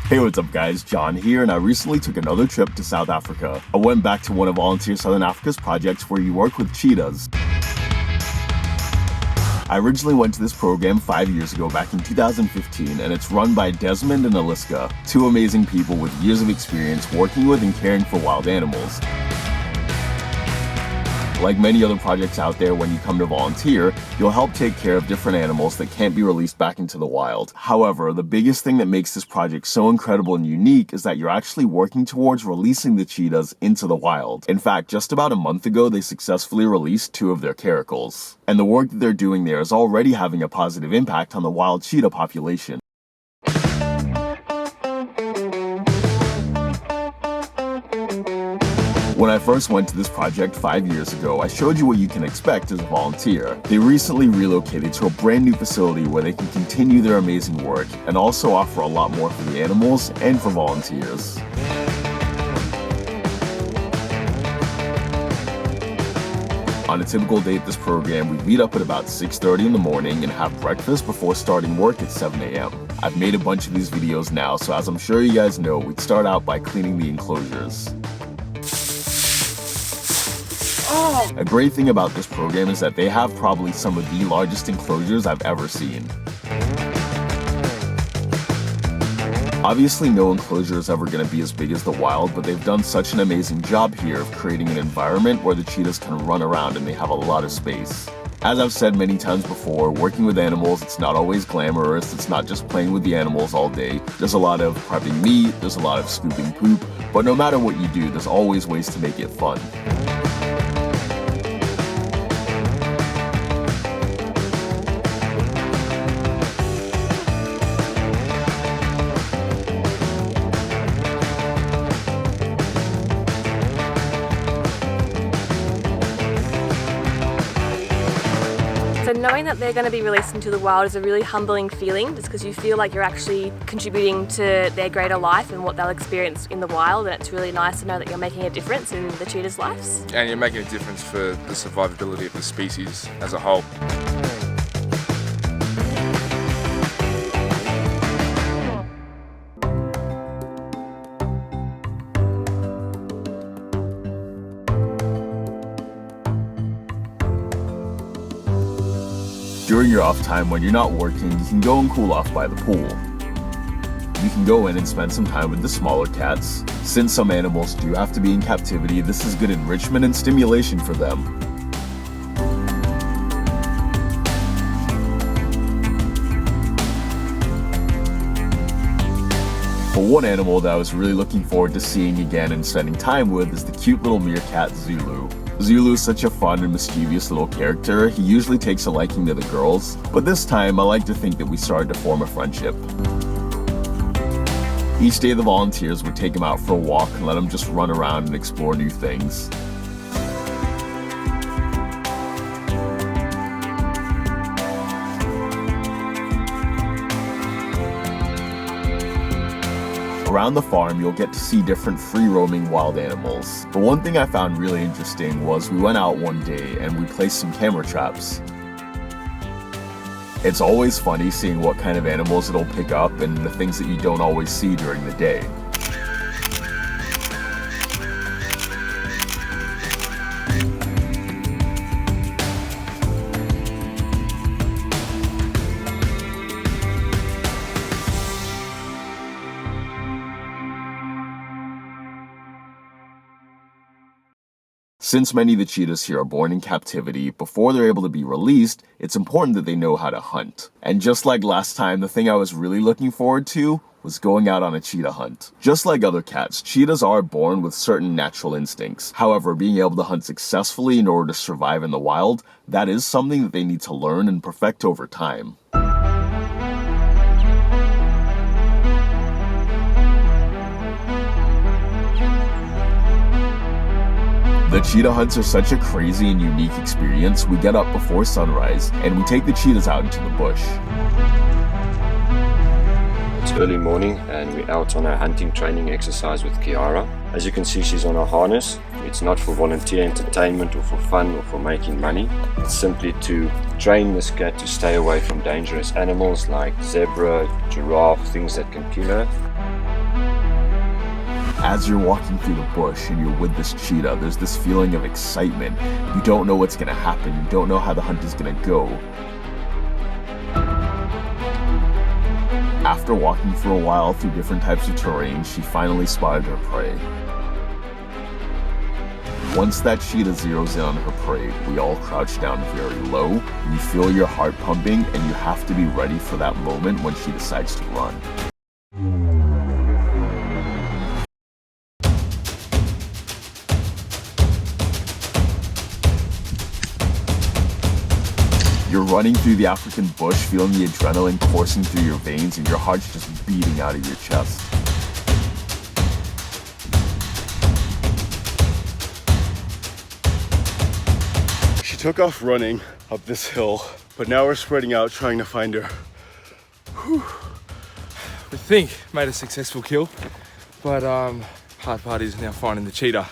Hey, what's up guys, John here, and I recently took another trip to South Africa. I went back to one of Volunteer Southern Africa's projects where you work with cheetahs. I originally went to this program 5 years ago back in 2015, and it's run by Desmond and Aliska, two amazing people with years of experience working with and caring for wild animals. Like many other projects out there, when you come to volunteer, you'll help take care of different animals that can't be released back into the wild. However, the biggest thing that makes this project so incredible and unique is that you're actually working towards releasing the cheetahs into the wild. In fact, just about a month ago, they successfully released 2 of their caracals. And the work that they're doing there is already having a positive impact on the wild cheetah population. When I first went to this project 5 years ago, I showed you what you can expect as a volunteer. They recently relocated to a brand new facility where they can continue their amazing work and also offer a lot more for the animals and for volunteers. On a typical day at this program, we meet up at about 6:30 in the morning and have breakfast before starting work at 7 a.m. I've made a bunch of these videos now, so as I'm sure you guys know, we'd start out by cleaning the enclosures. A great thing about this program is that they have probably some of the largest enclosures I've ever seen. Obviously, no enclosure is ever going to be as big as the wild, but they've done such an amazing job here of creating an environment where the cheetahs can run around and they have a lot of space. As I've said many times before, working with animals, it's not always glamorous. It's not just playing with the animals all day. There's a lot of prepping meat, there's a lot of scooping poop, but no matter what you do, there's always ways to make it fun. So knowing that they're going to be released into the wild is a really humbling feeling, just because you feel like you're actually contributing to their greater life and what they'll experience in the wild, and it's really nice to know that you're making a difference in the cheetahs' lives. And you're making a difference for the survivability of the species as a whole. During your off time, when you're not working, you can go and cool off by the pool. You can go in and spend some time with the smaller cats. Since some animals do have to be in captivity, this is good enrichment and stimulation for them. But one animal that I was really looking forward to seeing again and spending time with is the cute little meerkat Zulu. Zulu is such a fun and mischievous little character. He usually takes a liking to the girls, but this time I like to think that we started to form a friendship. Each day the volunteers would take him out for a walk and let him just run around and explore new things. Around the farm, you'll get to see different free-roaming wild animals. But one thing I found really interesting was we went out one day and we placed some camera traps. It's always funny seeing what kind of animals it'll pick up and the things that you don't always see during the day. Since many of the cheetahs here are born in captivity, before they're able to be released, it's important that they know how to hunt. And just like last time, the thing I was really looking forward to was going out on a cheetah hunt. Just like other cats, cheetahs are born with certain natural instincts. However, being able to hunt successfully in order to survive in the wild, that is something that they need to learn and perfect over time. The cheetah hunts are such a crazy and unique experience. We get up before sunrise and we take the cheetahs out into the bush. It's early morning and we're out on a hunting training exercise with Kiara. As you can see, she's on a harness. It's not for volunteer entertainment or for fun or for making money. It's simply to train this cat to stay away from dangerous animals like zebra, giraffe, things that can kill her. As you're walking through the bush and you're with this cheetah, there's this feeling of excitement. You don't know what's gonna happen. You don't know how the hunt is gonna go. After walking for a while through different types of terrain, she finally spotted her prey. Once that cheetah zeroes in on her prey, we all crouch down very low. You feel your heart pumping, and you have to be ready for that moment when she decides to run. You're running through the African bush, feeling the adrenaline coursing through your veins, and your heart's just beating out of your chest. She took off running up this hill, but now we're spreading out trying to find her. We think made a successful kill, but hard part is now finding the cheetah.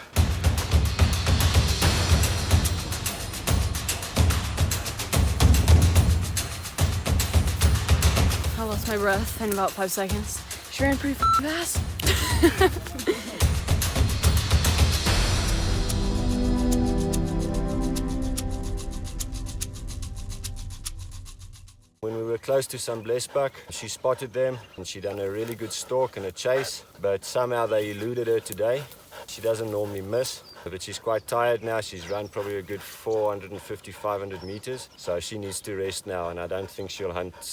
I lost my breath in about 5 seconds. She ran pretty fast. When we were close to some blesbuck, she spotted them and she done a really good stalk and a chase, but somehow they eluded her today. She doesn't normally miss, but she's quite tired now. She's run probably a good 450, 500 meters, so she needs to rest now, and I don't think she'll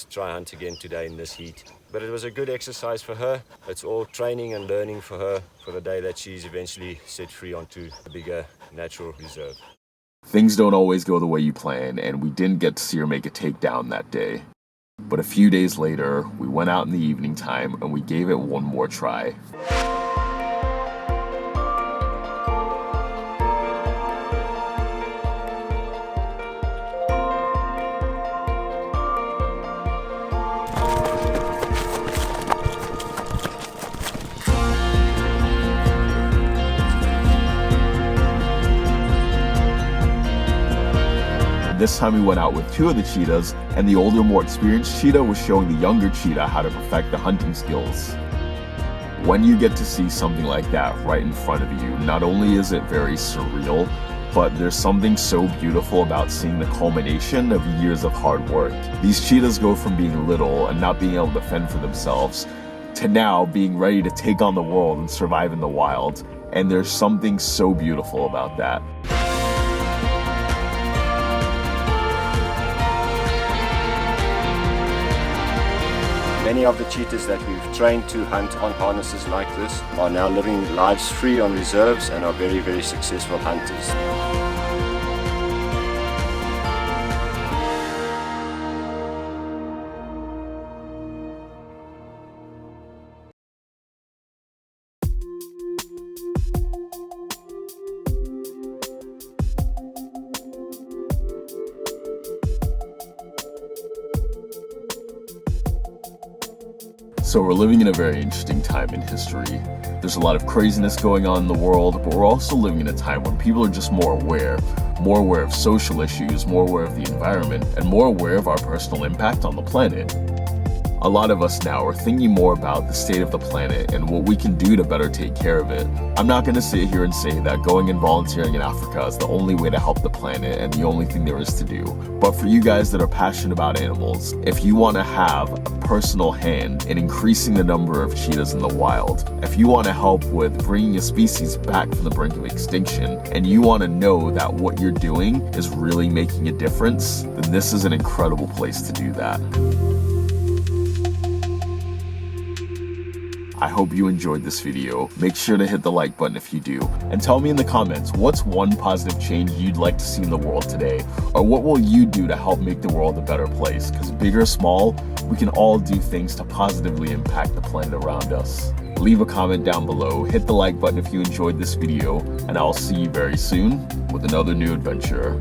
try hunt again today in this heat. But it was a good exercise for her. It's all training and learning for her for the day that she's eventually set free onto a bigger natural reserve. Things don't always go the way you plan, and we didn't get to see her make a takedown that day. But a few days later, we went out in the evening time and we gave it one more try. This time we went out with 2 of the cheetahs, and the older, more experienced cheetah was showing the younger cheetah how to perfect the hunting skills. When you get to see something like that right in front of you, not only is it very surreal, but there's something so beautiful about seeing the culmination of years of hard work. These cheetahs go from being little and not being able to fend for themselves to now being ready to take on the world and survive in the wild, and there's something so beautiful about that. Many of the cheetahs that we've trained to hunt on harnesses like this are now living lives free on reserves and are very, very successful hunters. So we're living in a very interesting time in history. There's a lot of craziness going on in the world, but we're also living in a time when people are just more aware of social issues, more aware of the environment, and more aware of our personal impact on the planet. A lot of us now are thinking more about the state of the planet and what we can do to better take care of it. I'm not going to sit here and say that going and volunteering in Africa is the only way to help the planet and the only thing there is to do. But for you guys that are passionate about animals, if you want to have a personal hand in increasing the number of cheetahs in the wild, if you want to help with bringing a species back from the brink of extinction, and you want to know that what you're doing is really making a difference, then this is an incredible place to do that. I hope you enjoyed this video. Make sure to hit the like button if you do. And tell me in the comments, what's one positive change you'd like to see in the world today? Or what will you do to help make the world a better place? Because big or small, we can all do things to positively impact the planet around us. Leave a comment down below, hit the like button if you enjoyed this video, and I'll see you very soon with another new adventure.